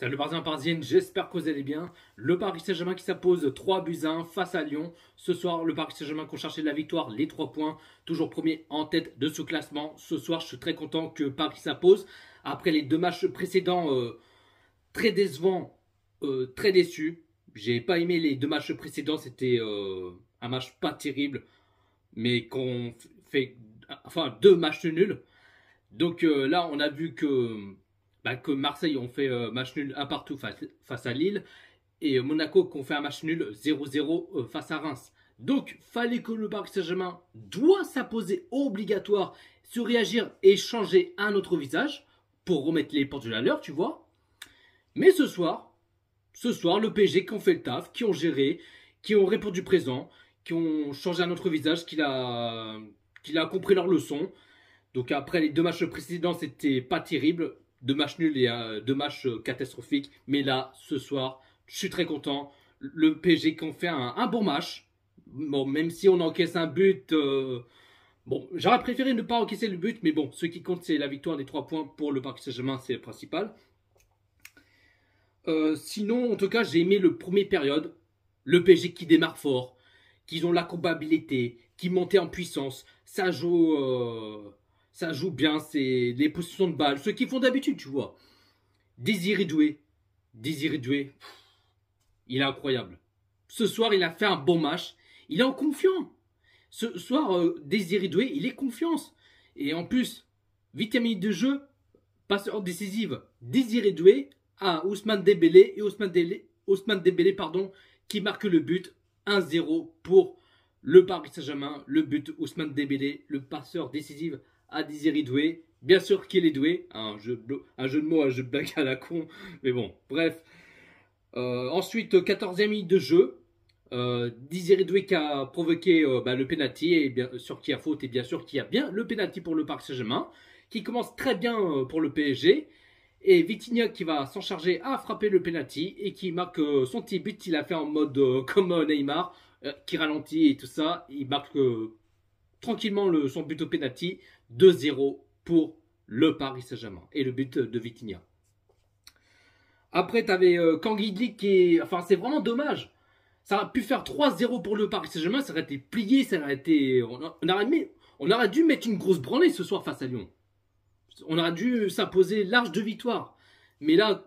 Salut Parisiens, Parisienne, j'espère que vous allez bien. Le Paris Saint-Germain qui s'impose 3-1 face à Lyon. Ce soir, le Paris Saint-Germain qui ont cherché la victoire, les 3 points, toujours premier en tête de ce classement. Ce soir, je suis très content que Paris s'impose. Après les deux matchs précédents, très décevants, très déçus. J'ai pas aimé les deux matchs précédents, c'était un match pas terrible, mais qu'on fait, enfin deux matchs nuls. Donc là, on a vu que Marseille ont fait match nul un partout face à Lille et Monaco qui ont fait un match nul 0-0 face à Reims. Donc, fallait que le Paris Saint-Germain doit s'imposer obligatoire, se réagir et changer un autre visage pour remettre les pendules à l'heure, tu vois. Mais ce soir, le PSG qui ont fait le taf, qui ont géré, qui ont répondu présent, qui ont changé un autre visage, qu'il a compris leur leçon. Donc après les deux matchs précédents, c'était pas terrible. Deux matchs nuls et deux matchs catastrophiques. Mais là, ce soir, je suis très content. Le PSG qui ont fait un bon match. Bon, même si on encaisse un but. Bon, j'aurais préféré ne pas encaisser le but. Mais bon, ce qui compte, c'est la victoire des 3 points pour le Paris Saint-Germain. C'est le principal. Sinon, en tout cas, j'ai aimé le premier période. Le PSG qui démarre fort. Qui ont la probabilité. Qui montait en puissance. Ça joue bien, c'est les positions de balle, ceux qui font d'habitude, tu vois. Désiré Doué, il est incroyable. Ce soir, il a fait un bon match. Il est en confiance. Ce soir, Désiré Doué, il est confiance. Et en plus, 8e minute de jeu, passeur décisive. Désiré Doué à Ousmane Dembélé et Ousmane Dembélé, pardon, qui marque le but 1-0 pour le Paris Saint-Germain. Le but Ousmane Dembélé, le passeur décisif à Désiré Doué. Bien sûr qu'il est doué. Un jeu de mots, un jeu de blague à la con. Mais bon, bref. Ensuite, 14e minute de jeu. Désiré Doué qui a provoqué le penalty. Et bien sûr qu'il y a faute. Et bien sûr qu'il y a bien le penalty pour le Paris Saint-Germain. Qui commence très bien pour le PSG. Et Vitinha qui va s'en charger à frapper le penalty. Et qui marque son petit but. Il a fait en mode comme Neymar. Qui ralentit et tout ça. Il marque tranquillement son but au penalty. 2-0 pour le Paris Saint-Germain. Et le but de Vitinha. Après, tu avais Canguilhy qui est... Enfin, c'est vraiment dommage. Ça aurait pu faire 3-0 pour le Paris Saint-Germain. Ça aurait été plié. Ça aurait été... On aurait dû mettre une grosse branlée ce soir face à Lyon. On aurait dû s'imposer large de victoire. Mais là,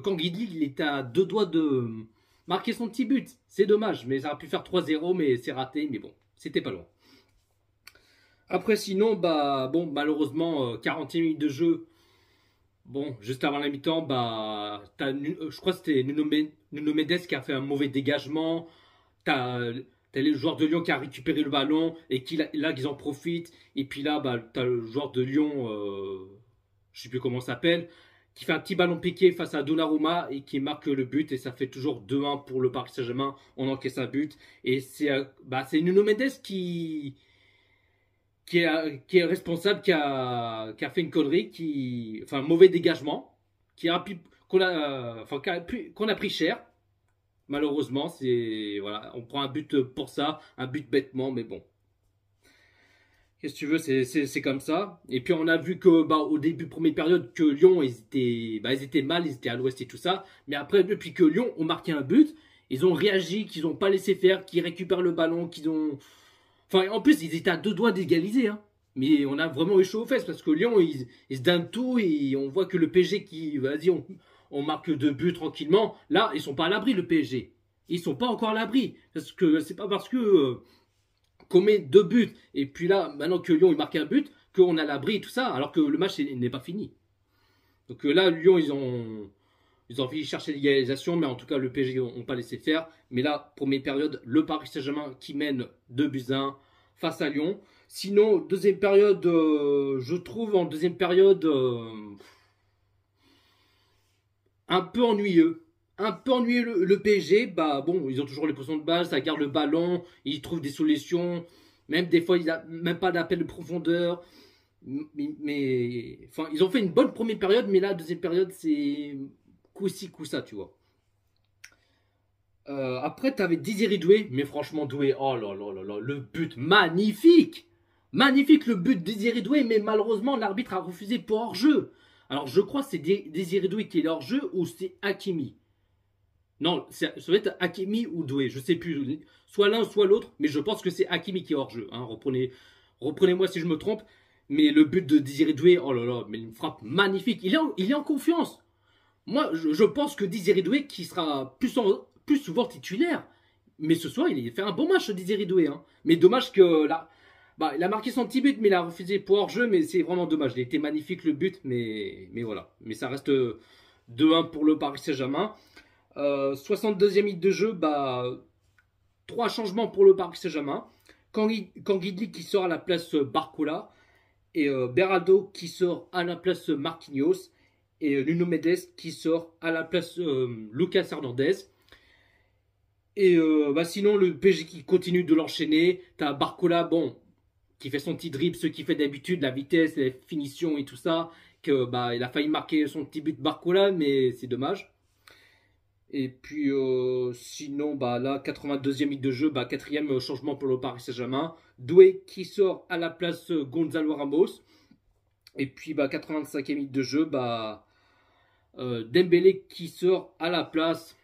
Canguilhy, il était à deux doigts de marquer son petit but. C'est dommage. Mais ça aurait pu faire 3-0. Mais c'est raté. Mais bon, c'était pas loin. Après, sinon, malheureusement, 40e minute de jeu. Bon, juste avant la mi-temps, je crois que c'était Nuno Mendes qui a fait un mauvais dégagement. T'as le joueur de Lyon qui a récupéré le ballon et qu'ils en profitent. Et puis là, t'as le joueur de Lyon, je sais plus comment ça s'appelle, qui fait un petit ballon piqué face à Donnarumma et qui marque le but. Et ça fait toujours 2-1 pour le Paris Saint-Germain. On encaisse un but. Et c'est Nuno Mendes qui est responsable, qui a fait une connerie, enfin un mauvais dégagement, qu'on a pris cher. Malheureusement, voilà, on prend un but pour ça, un but bêtement, mais bon. Qu'est-ce que tu veux, c'est comme ça. Et puis on a vu que au début première période que Lyon ils étaient mal, ils étaient à l'ouest et tout ça. Mais après depuis que Lyon ont marqué un but, ils ont réagi, qu'ils n'ont pas laissé faire, qu'ils récupèrent le ballon, qu'ils ont... Enfin, en plus, ils étaient à deux doigts d'égaliser. Hein. Mais on a vraiment eu chaud aux fesses parce que Lyon, ils se donnent tout et on voit que le PSG qui, vas-y, on marque 2 buts tranquillement. Là, ils sont pas à l'abri, le PSG. Ils sont pas encore à l'abri. Parce que c'est pas parce que qu'on met 2 buts et puis là, maintenant que Lyon, il marque un but, qu'on a l'abri et tout ça, alors que le match n'est pas fini. Donc là, Lyon, ils ont envie de chercher l'égalisation, mais en tout cas, le PSG n'ont pas laissé faire. Mais là, première période, le Paris Saint-Germain qui mène 2-1 face à Lyon. Sinon, deuxième période, je trouve en deuxième période un peu ennuyeux. Un peu ennuyeux le PSG. Ils ont toujours les positions de base, ça garde le ballon, ils trouvent des solutions. Même des fois, il n'y a même pas d'appel de profondeur. Enfin, ils ont fait une bonne première période, mais là, deuxième période, c'est coup-ci, coup-ça, tu vois. Après, tu avais Désiré Doué, mais franchement, Doué, oh là là là là, le but magnifique! Magnifique le but de Désiré Doué, mais malheureusement, l'arbitre a refusé pour hors-jeu. Alors je crois que c'est Désiré Doué qui est hors jeu ou c'est Hakimi. Non, ça va être Hakimi ou Doué, je sais plus. Soit l'un, soit l'autre, mais je pense que c'est Hakimi qui est hors jeu. Hein. Reprenez-moi si je me trompe. Mais le but de Désiré Doué, oh là là, mais une frappe magnifique. Il est en confiance. Moi, je pense que Désiré Doué qui sera plus souvent titulaire. Mais ce soir, il a fait un bon match, Désiré Doué. Hein. Mais dommage que là, bah, il a marqué son petit but, mais il a refusé pour hors-jeu. Mais c'est vraiment dommage. Il était magnifique le but, mais voilà. Mais ça reste 2-1 pour le Paris Saint-Germain. 62e minute de jeu, bah, 3 changements pour le Paris Saint-Germain. Kanguidli qui sort à la place Barcola. Et Beraldo qui sort à la place Marquinhos. Et Nuno Mendes qui sort à la place Lucas Hernandez. Et bah sinon, le PSG qui continue de l'enchaîner. T'as Barcola, bon, qui fait son petit dribble, ce qu'il fait d'habitude, la vitesse, les finitions et tout ça. Que bah il a failli marquer son petit but Barcola, mais c'est dommage. Et puis sinon, bah là, 82e minute de jeu, bah, 4e changement pour le Paris Saint-Germain. Doué qui sort à la place Gonzalo Ramos. Et puis bah, 85e minute de jeu, bah, Dembélé qui sort à la place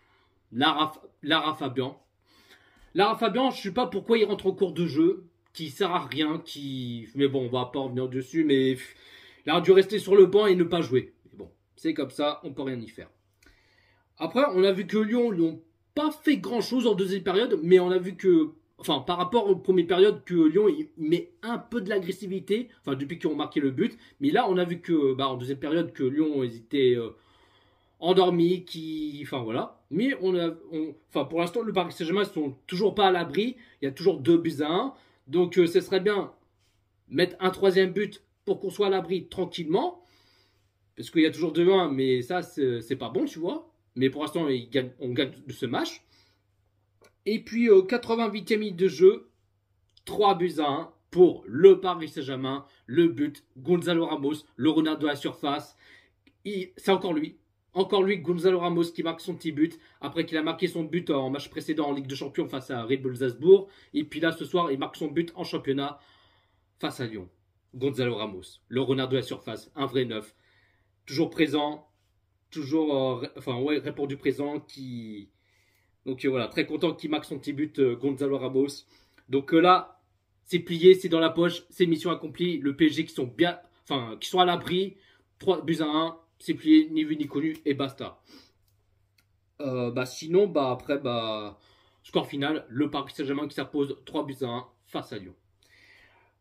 Lara Fabian. Lara Fabian, je ne sais pas pourquoi il rentre en cours de jeu, qui sert à rien, mais bon, on va pas revenir dessus, mais il a dû rester sur le banc et ne pas jouer. Mais bon, c'est comme ça, on peut rien y faire. Après, on a vu que Lyon n'ont pas fait grand-chose en deuxième période, mais on a vu que, enfin, par rapport aux premières périodes, que Lyon il met un peu de l'agressivité, enfin, depuis qu'ils ont marqué le but. Mais là, on a vu que, bah, en deuxième période, que Lyon hésitait endormi, enfin voilà. Mais enfin pour l'instant, le Paris Saint-Germain ne sont toujours pas à l'abri. Il y a toujours 2-1. Donc ce serait bien mettre un troisième but pour qu'on soit à l'abri tranquillement. Parce qu'il y a toujours 2-1, mais ça, c'est pas bon, tu vois. Mais pour l'instant, on gagne de ce match. Et puis 88e minute de jeu, 3-1 pour le Paris Saint-Germain. Le but, Gonzalo Ramos, le renard de la surface. C'est encore lui. Encore lui, Gonzalo Ramos, qui marque son petit but, après qu'il a marqué son but en match précédent en Ligue des Champions face à Red Bull Salzbourg. Et puis là, ce soir, il marque son but en championnat face à Lyon. Gonzalo Ramos, le renard de la surface, un vrai neuf. Toujours présent, toujours répondu présent. Donc voilà, très content qu'il marque son petit but, Gonzalo Ramos. Donc là, c'est plié, c'est dans la poche, c'est mission accomplie. Le PSG qui sont à l'abri, 3-1. C'est plié, ni vu ni connu, et basta. Sinon, après, score final, le Paris Saint-Germain qui s'impose 3-1 face à Lyon.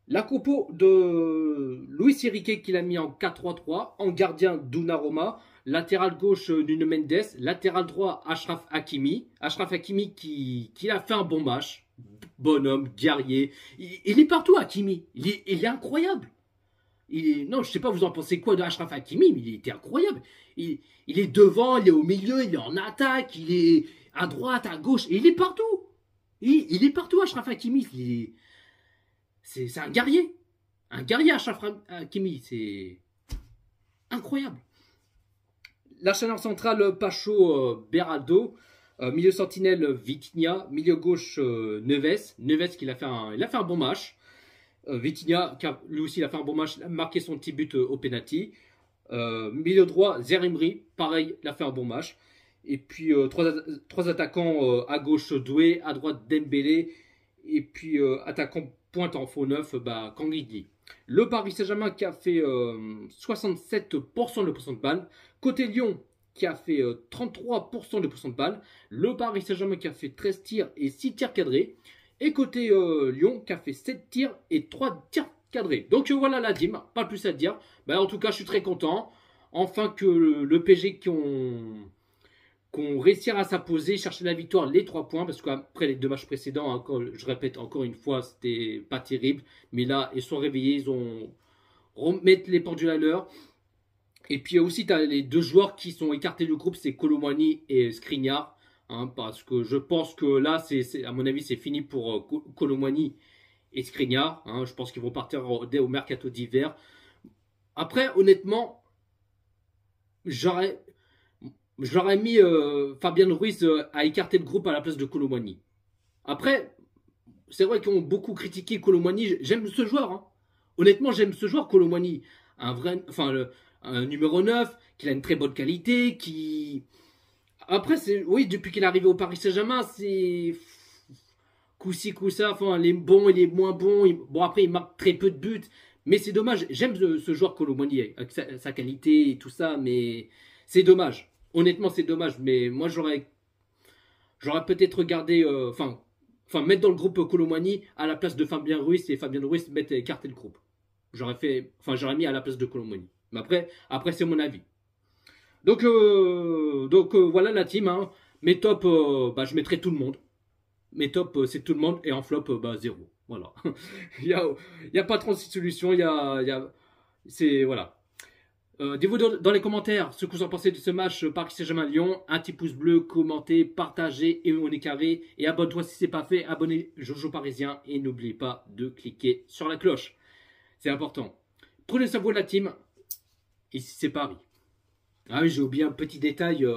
La compo de Luis Enrique qu'il a mis en 4-3-3, en gardien Donnarumma, latéral gauche Nuno Mendes, latéral droit Achraf Hakimi. Achraf Hakimi qui a fait un bon match, bonhomme, guerrier. Il est partout Hakimi, il est incroyable. Non, je sais pas, vous en pensez quoi de Achraf Hakimi, mais il était incroyable. Il est devant, il est au milieu, il est en attaque, il est à droite, à gauche, et il est partout. Il est partout, Achraf Hakimi. C'est un guerrier. Un guerrier, Achraf Hakimi. C'est incroyable. L'arsenal central, Pacho Beraldo. Milieu sentinelle, Vitinha. Milieu gauche, Neves. Neves, il a fait un bon match. Vitinha, lui aussi, il a fait un bon match, il a marqué son petit but au penalty. Milieu droit, Zerimri, pareil, il a fait un bon match. Et puis, trois attaquants à gauche, Doué, à droite, Dembélé. Et puis, attaquant pointe en faux neuf, Kanguidli. Le Paris Saint-Germain qui a fait 67% de pourcent de balle. Côté Lyon, qui a fait 33% de pourcent de balle. Le Paris Saint-Germain qui a fait 13 tirs et 6 tirs cadrés. Et côté Lyon, qui a fait 7 tirs et 3 tirs cadrés. Donc voilà la team, pas plus à dire. En tout cas, je suis très content. Enfin que le PSG qui ont réussi à s'imposer, chercher la victoire, les 3 points. Parce qu'après les 2 matchs précédents, je répète encore une fois, c'était pas terrible. Mais là, ils sont réveillés, ils ont remettre les pendules à l'heure. Et puis aussi, tu as les 2 joueurs qui sont écartés du groupe, c'est Kolo Muani et Skriniar. Parce que je pense que là, à mon avis, c'est fini pour Kolo Muani et Skriniar. Je pense qu'ils vont partir dès au mercato d'hiver. Après, honnêtement, j'aurais mis Fabien Ruiz à écarter le groupe à la place de Kolo Muani. Après, c'est vrai qu'ils ont beaucoup critiqué Kolo Muani. J'aime ce joueur. Honnêtement, j'aime ce joueur, Kolo Muani. un numéro 9, qu'il a une très bonne qualité, qui... Après, oui, depuis qu'il est arrivé au Paris Saint-Germain, c'est... Coup-ci, coup-ça, enfin, il est bon, il est moins bon. Bon, après, il marque très peu de buts. Mais c'est dommage. J'aime ce joueur Kolo Muani, avec sa qualité et tout ça, mais c'est dommage. Honnêtement, c'est dommage. Mais moi, j'aurais peut-être regardé... Enfin, mettre dans le groupe Kolo Muani à la place de Fabien Ruiz, et Fabien Ruiz mettre écarter le groupe. J'aurais mis à la place de Kolo Muani. Mais après c'est mon avis. Donc voilà la team. Hein. Mes tops, je mettrai tout le monde. Mes tops, c'est tout le monde. Et en flop, 0. Voilà. il y a pas 36 solutions. C'est, voilà. Dites-vous dans les commentaires ce que vous en pensez de ce match Paris Saint-Germain-Lyon. Un petit pouce bleu, commentez, partagez et on est carré. Et abonne-toi si ce n'est pas fait. Abonnez Jojo Parisien. Et n'oubliez pas de cliquer sur la cloche. C'est important. Prenez soin de vous la team. Ici c'est Paris. Ah oui, j'ai oublié un petit détail.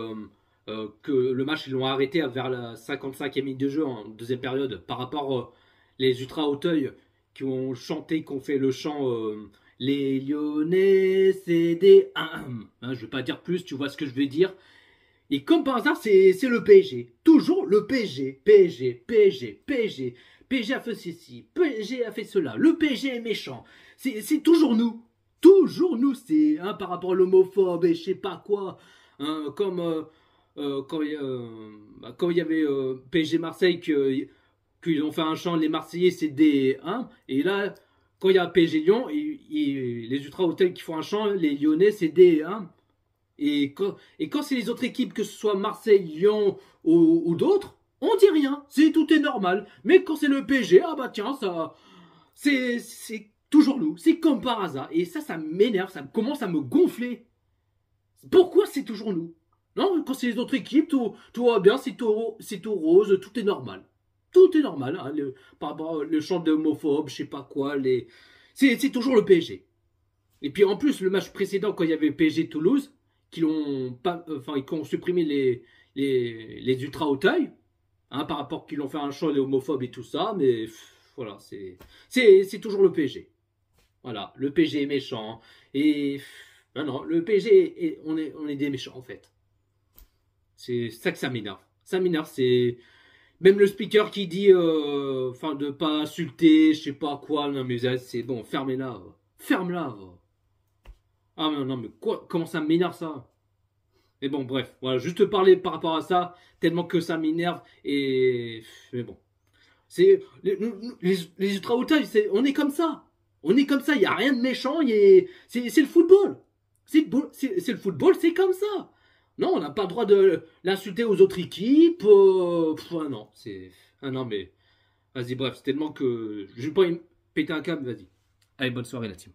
Que le match, ils l'ont arrêté vers la 55e minute de jeu en deuxième période par rapport les Ultra Hauteuil qui ont chanté, qui ont fait le chant les Lyonnais, c'est des... Je vais pas dire plus, tu vois ce que je veux dire. Et comme par hasard, c'est le PSG. Toujours le PSG. PSG a fait ceci, PSG a fait cela. Le PSG est méchant. C'est toujours nous. Toujours nous. C'est par rapport à l'homophobe et je sais pas quoi. Comme... quand il y avait PSG Marseille qu'ils ont fait un chant les Marseillais c'est des et là quand il y a PSG Lyon les Ultra Hauteuil qui font un chant les Lyonnais c'est des et quand c'est les autres équipes que ce soit Marseille, Lyon ou d'autres on dit rien, tout est normal, mais quand c'est le PSG tiens ça c'est toujours nous, c'est comme par hasard et ça m'énerve, ça commence à me gonfler. Pourquoi c'est toujours nous? Non, quand c'est les autres équipes, tout va bien, c'est tout rose, tout est normal. Tout est normal, hein, par rapport au chant d'homophobe, je sais pas quoi, c'est toujours le PSG. Et puis en plus, le match précédent, quand il y avait PSG Toulouse, qui ont supprimé les Ultra Hauteuil, par rapport qu'ils ont fait un chant des homophobes et tout ça, mais voilà, c'est toujours le PSG. Voilà, le PSG est méchant, et non, le PSG, on est des méchants en fait. C'est ça que ça m'énerve. Ça m'énerve, c'est... Même le speaker qui dit... de pas insulter, je sais pas quoi. Non mais c'est bon, fermez-la. Ferme-la. Ah non mais quoi? Comment ça m'énerve ça? Mais bon, bref. Voilà, juste parler par rapport à ça. Tellement que ça m'énerve. Mais bon. C'est... Les Ultra Hauteuil, on est comme ça. On est comme ça, il n'y a rien de méchant. C'est le football. C'est le football, c'est comme ça. Non, on n'a pas le droit de l'insulter aux autres équipes. Non, c'est... non, mais... Vas-y, bref, c'est tellement que... Je vais pas péter un câble, vas-y. Allez, bonne soirée, la team.